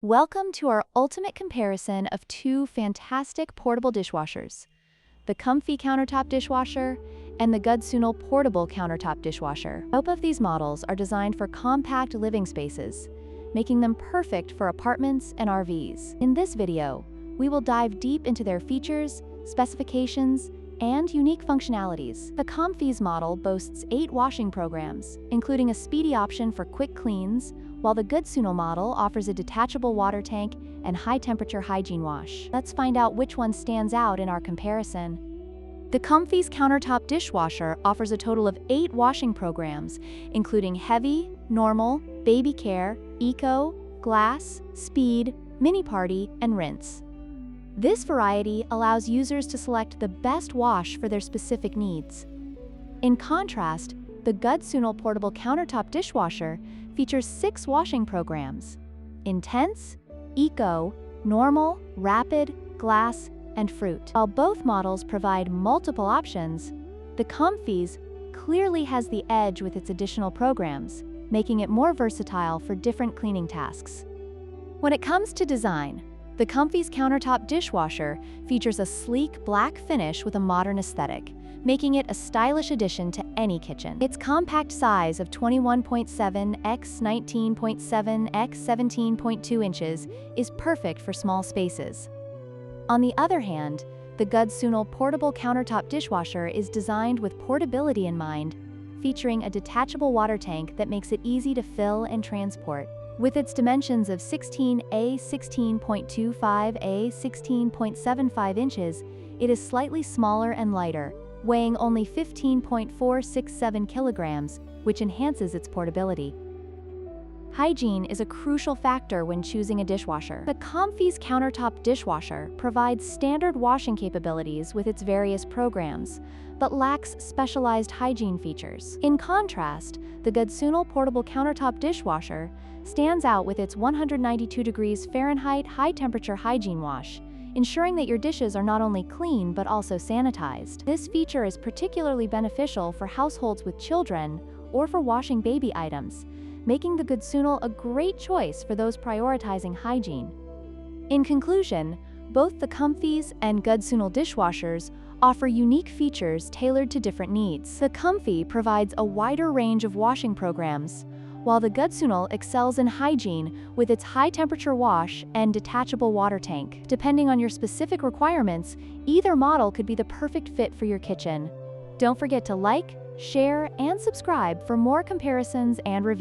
Welcome to our ultimate comparison of two fantastic portable dishwashers, the COMFEE Countertop Dishwasher and the Gudsunal Portable Countertop Dishwasher. Both of these models are designed for compact living spaces, making them perfect for apartments and RVs. In this video, we will dive deep into their features, specifications, and unique functionalities. The COMFEE's model boasts 8 washing programs, including a speedy option for quick cleans, while the Gudsunal model offers a detachable water tank and high-temperature hygiene wash. Let's find out which one stands out in our comparison. The COMFEE's Countertop Dishwasher offers a total of 8 washing programs, including heavy, normal, baby care, eco, glass, speed, mini party, and rinse. This variety allows users to select the best wash for their specific needs. In contrast, the Gudsunal Portable Countertop Dishwasher features 6 washing programs: Intense, Eco, Normal, Rapid, Glass, and Fruit. While both models provide multiple options, the COMFEE's clearly has the edge with its additional programs, making it more versatile for different cleaning tasks. When it comes to design, the COMFEE's Countertop Dishwasher features a sleek black finish with a modern aesthetic, making it a stylish addition to any kitchen. Its compact size of 21.7 x 19.7 x 17.2 inches is perfect for small spaces. On the other hand, the Gudsunal Portable Countertop Dishwasher is designed with portability in mind, featuring a detachable water tank that makes it easy to fill and transport. With its dimensions of 16A 16.25A 16.75 inches, it is slightly smaller and lighter, weighing only 15.467 kilograms, which enhances its portability. Hygiene is a crucial factor when choosing a dishwasher. The COMFEE's Countertop Dishwasher provides standard washing capabilities with its various programs, but lacks specialized hygiene features. In contrast, the Gudsunal Portable Countertop Dishwasher stands out with its 192 degrees Fahrenheit high-temperature hygiene wash, ensuring that your dishes are not only clean but also sanitized. This feature is particularly beneficial for households with children or for washing baby items, making the Gudsunal a great choice for those prioritizing hygiene. In conclusion, both the COMFEE's and Gudsunal dishwashers offer unique features tailored to different needs. The COMFEE provides a wider range of washing programs, while the Gudsunal excels in hygiene with its high-temperature wash and detachable water tank. Depending on your specific requirements, either model could be the perfect fit for your kitchen. Don't forget to like, share, and subscribe for more comparisons and reviews.